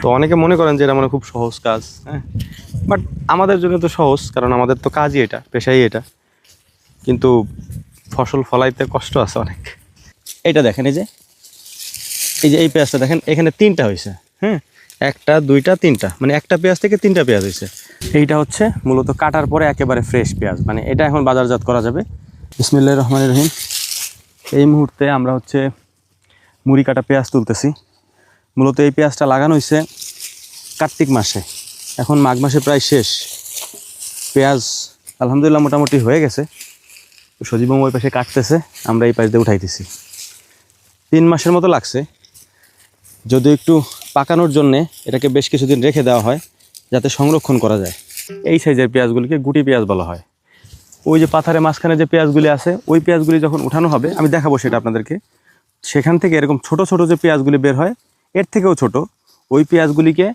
তো অনেকে মনে করেন যে এটা মানে খুব সহজ কাজ, হ্যাঁ, বাট আমাদের জন্য তো সহজ, কারণ আমাদের তো কাজই এটা, পেশাই এটা। কিন্তু ফসল ফলাইতে কষ্ট আছে অনেক। এইটা দেখেন, এই যে এই পেঁয়াজটা দেখেন, এখানে তিনটা হয়েছে। হ্যাঁ, একটা দুইটা তিনটা, মানে একটা পেঁয়াজ থেকে তিনটা পেঁয়াজ হয়েছে। এইটা হচ্ছে মূলত কাটার পরে একেবারে ফ্রেশ পেঁয়াজ, মানে এটা এখন বাজারজাত করা যাবে। বিসমিল্লাহির রহমানির রহিম। এই মুহূর্তে আমরা হচ্ছে মুড়ি কাটা পেঁয়াজ তুলতেছি। মূলত এই পেঁয়াজটা লাগানো হয়েছে কার্তিক মাসে, এখন মাঘ মাসে প্রায় শেষ। পেঁয়াজ আলহামদুলিল্লাহ মোটামুটি হয়ে গেছে। সজীব ওই পাশে কাটতেছে, আমরা এই পাশ দিয়ে উঠাইতেছি। 3 মাসের মতো লাগছে, যদি একটু পাকানোর জন্যে এটাকে বেশ কিছুদিন রেখে দেওয়া হয় যাতে সংরক্ষণ করা যায়। এই সাইজের পেঁয়াজগুলিকে গুটি পেঁয়াজ বলা হয়। ওই যে পাথারের মাঝখানে যে পেঁয়াজগুলি আছে, ওই পেঁয়াজগুলি যখন উঠানো হবে, আমি দেখাবো সেটা আপনাদেরকে। সেখান থেকে এরকম ছোট ছোট যে পেঁয়াজগুলি বের হয়, এর থেকেও ছোট, ওই পেঁয়াজগুলিকে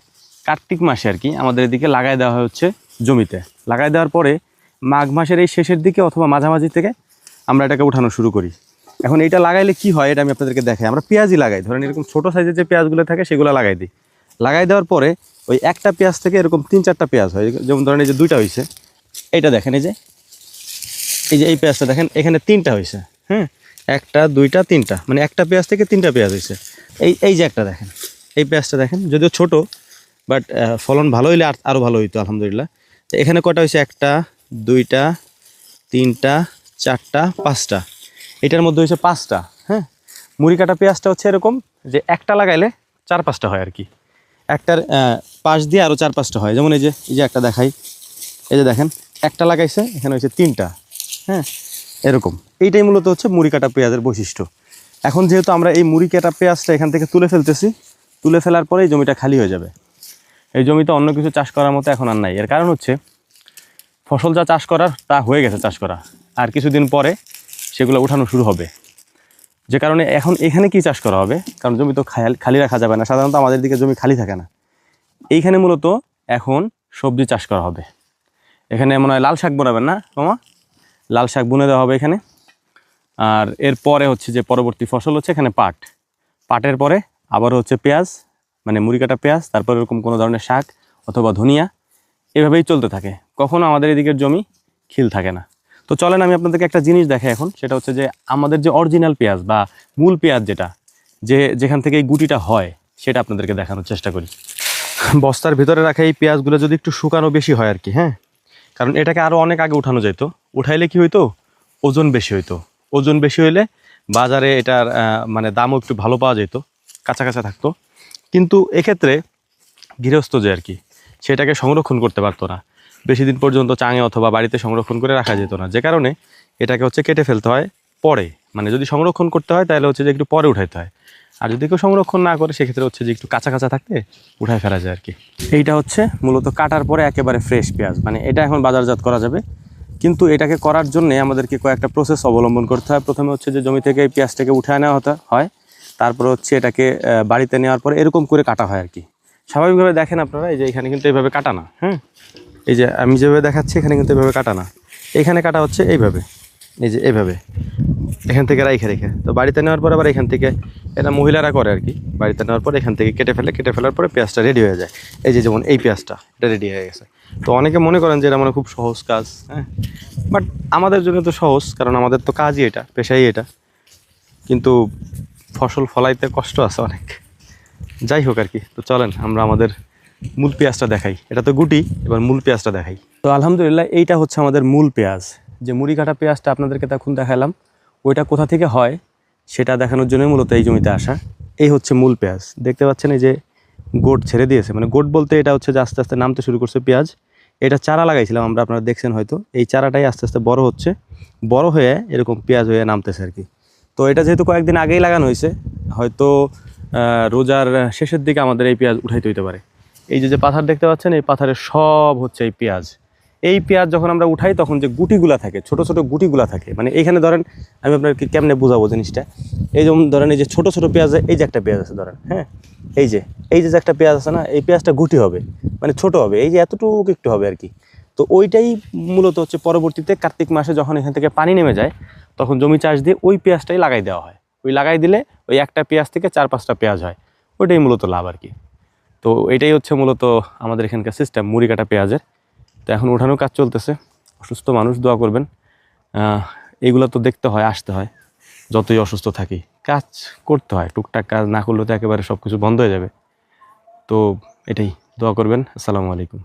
কার্তিক মাসে আর কি আমাদের এদিকে লাগাই দেওয়া হয় হচ্ছে জমিতে। লাগাই দেওয়ার পরে মাঘ মাসের এই শেষের দিকে অথবা মাঝামাঝি থেকে আমরা এটাকে উঠানো শুরু করি। এখন এইটা লাগাইলে কি হয় এটা আমি আপনাদেরকে দেখাই। আমরা পেঁয়াজই লাগাই, ধরেন এরকম ছোটো সাইজের যে পেঁয়াজগুলো থাকে সেগুলো লাগাই দিই। লাগাই দেওয়ার পরে ওই একটা পেঁয়াজ থেকে এরকম 3-4টা পেঁয়াজ হয়। যেমন ধরেন এই যে 2টা হয়েছে, এইটা দেখেন, এই পেঁয়াজটা দেখেন, এখানে 3টা হয়েছে। হ্যাঁ, 1 2 3টা, মানে একটা পেঁয়াজ থেকে 3টা পেঁয়াজ হয়েছে। এই যে একটা দেখেন, এই পেঁয়াজটা দেখেন, যদিও ছোট, বাট ফলন ভালো হইলে আরও ভালো হইতো আলহামদুলিল্লাহ। তো এখানে কটা হয়েছে? 1 2 3 4 5টা, এটার মধ্যে হয়েছে 5টা। হ্যাঁ, মুড়ি কাটা পেঁয়াজটা হচ্ছে এরকম যে একটা লাগাইলে 4-5টা হয় আর কি। একটার পাশ দিয়ে আরও 4-5টা হয়। যেমন এই যে একটা দেখাই, এই যে দেখেন, একটা লাগাইছে, এখানে হয়েছে 3টা। হ্যাঁ, এরকম। এইটাই মূলত হচ্ছে মুড়ি কাটা পেঁয়াজের বৈশিষ্ট্য। এখন যেহেতু আমরা এই মুড়ি কাটা পেঁয়াজটা এখান থেকে তুলে ফেলতেছি, তুলে ফেলার পরে এই জমিটা খালি হয়ে যাবে। এই জমিতে অন্য কিছু চাষ করার মতো এখন আর নাই। এর কারণ হচ্ছে ফসল যা চাষ করার তা হয়ে গেছে চাষ করা, আর কিছুদিন পরে সেগুলো উঠানো শুরু হবে। যে কারণে এখন এখানে কি চাষ করা হবে, কারণ জমি তো খালি রাখা যাবে না। সাধারণত আমাদের দিকে জমি খালি থাকে না। এইখানে মূলত এখন সবজি চাষ করা হবে। এখানে মনে হয় লাল শাক বোনাবেন না মামা? লাল শাক বুনে দেওয়া হবে এখানে। আর এরপরে হচ্ছে যে পরবর্তী ফসল হচ্ছে এখানে পাটের পরে আবার হচ্ছে পেঁয়াজ, মানে মুড়ি কাটা পেঁয়াজ, তারপর এরকম কোনো ধরনের শাক অথবা ধনিয়া, এভাবেই চলতে থাকে। কখনো আমাদের এদিকের জমি খিল থাকে না। তো চলেন আমি আপনাদেরকে একটা জিনিস দেখাই এখন, সেটা হচ্ছে যে আমাদের যে অরিজিনাল পেঁয়াজ বা মূল পেঁয়াজ যেখান থেকে এই গুটিটা হয়, সেটা আপনাদেরকে দেখানোর চেষ্টা করি। বস্তার ভিতরে রাখা এই পেঁয়াজগুলো যদি একটু শুকানো বেশি হয় আর কি, হ্যাঁ, কারণ এটাকে আরও অনেক আগে উঠানো যেত। উঠাইলে কি হইতো, ওজন বেশি হইতো। ওজন বেশি হইলে বাজারে এটার মানে দামও একটু ভালো পাওয়া যেত, কাঁচা কাঁচা থাকতো। কিন্তু এক্ষেত্রে গৃহস্থ যে আর কি, সেটাকে সংরক্ষণ করতে পারতো না বেশি দিন পর্যন্ত, চাঙে অথবা বাড়িতে সংরক্ষণ করে রাখা যেত না। যে কারণে এটাকে হচ্ছে কেটে ফেলতে হয় পরে। মানে যদি সংরক্ষণ করতে হয় তাহলে হচ্ছে যে একটু পরে উঠাইতে হয়, আর যদি কেউ সংরক্ষণ না করে সেক্ষেত্রে হচ্ছে যে একটু কাঁচা কাঁচা থাকতে উঠায় ফেলা যায় আর কি। এইটা হচ্ছে মূলত কাটার পরে একেবারে ফ্রেশ পেঁয়াজ, মানে এটা এখন বাজারজাত করা যাবে। কিন্তু এটাকে করার জন্যে আমাদেরকে কয়েকটা প্রসেস অবলম্বন করতে হয়। প্রথমে হচ্ছে যে জমি থেকে এই পেঁয়াজটাকে উঠায় নেওয়া হয়, তারপর হচ্ছে এটাকে বাড়িতে নেওয়ার পরে এরকম করে কাটা হয় আর কি। স্বাভাবিকভাবে দেখেন আপনারা, এই যে এখানে কিন্তু এইভাবে কাটা না। হ্যাঁ, এই যে আমি যেভাবে দেখাচ্ছি এখানে কিন্তু এইভাবে কাটা না, এখানে কাটা হচ্ছে এইভাবে, এই যে এইভাবে এখান থেকে রেখে। তো বাড়িতে নেওয়ার পর আবার এখান থেকে, এটা মহিলারা করে আর কি, বাড়িতে নেওয়ার পর এখান থেকে কেটে ফেলার পরে পেঁয়াজটা রেডি হয়ে যায়। এই যে যেমন এই পেঁয়াজটা, এটা রেডি হয়ে গেছে। তো অনেকে মনে করেন যে এটা মানে খুব সহজ কাজ, হ্যাঁ, বাট আমাদের জন্য তো সহজ, কারণ আমাদের তো কাজই এটা, পেশাই এটা। কিন্তু ফসল ফলাইতে কষ্ট আছে অনেক। যাই হোক আর কি। তো চলেন আমরা আমাদের মূল পেঁয়াজটা দেখাই। এটা তো গুটি, এবার মূল পেঁয়াজটা দেখাই। তো আলহামদুলিল্লাহ এইটা হচ্ছে আমাদের মূল পেঁয়াজ। যে মুড়ি কাটা পেঁয়াজটা আপনাদেরকে তখন দেখালাম, ওইটা কোথা থেকে হয় সেটা দেখানোর জন্যই মূলত এই জমিতে আসা। এই হচ্ছে মূল পেঁয়াজ, দেখতে পাচ্ছেন এই যে গোট ছেড়ে দিয়েছে, মানে গোট বলতে এটা হচ্ছে যে আস্তে আস্তে নামতে শুরু করছে পেঁয়াজ। এটা চারা লাগাইছিলাম আমরা, আপনারা দেখছেন হয়তো। এই চারাটাই আস্তে আস্তে বড় হচ্ছে, বড় হয়ে এরকম পেঁয়াজ হয়ে নামতেছে আর কি। তো এটা যেহেতু কয়েকদিন আগেই লাগানো হয়েছে, হয়তো রোজার শেষের দিকে আমাদের এই পেঁয়াজ উঠাইতে হইতে পারে। এই যে পাথার দেখতে পাচ্ছেন, এই পাথারের সব হচ্ছে এই পেঁয়াজ। এই পেঁয়াজ যখন আমরা উঠাই তখন যে গুটিগুলা থাকে, ছোট ছোট গুটিগুলা থাকে, মানে এইখানে ধরেন আমি আপনাকে কেমনে বোঝাবো জিনিসটা। এই যেমন ধরেন এই যে ছোট ছোট পেঁয়াজ, এই যে একটা পেঁয়াজ আছে ধরেন, হ্যাঁ, এই যে একটা পেঁয়াজ আছে না, এই পেঁয়াজটা গুটি হবে, মানে ছোট হবে, এই যে এতটুকু একটু হবে আর কি। তো ওইটাই মূলত হচ্ছে পরবর্তীতে কার্তিক মাসে যখন এখান থেকে পানি নেমে যায়, তখন জমি চাষ দিয়ে ওই পেঁয়াজটাই লাগাই দেওয়া হয়। ওই লাগাই দিলে ওই একটা পেঁয়াজ থেকে 4-5টা পেঁয়াজ হয়, ওইটাই মূলত লাভ আর কি। তো এটাই হচ্ছে মূলত আমাদের এখানকার সিস্টেম মুড়ি কাটা পেঁয়াজের। তো এখন উঠানোর কাজ চলতেছে। অসুস্থ মানুষ দোয়া করবেন। এগুলো তো দেখতে হয়, আসতে হয়, যতই অসুস্থ থাকি কাজ করতে হয়, টুকটাক কাজ না করলে তো একেবারে সব কিছু বন্ধ হয়ে যাবে। তো এটাই, দোয়া করবেন। আসসালামু আলাইকুম।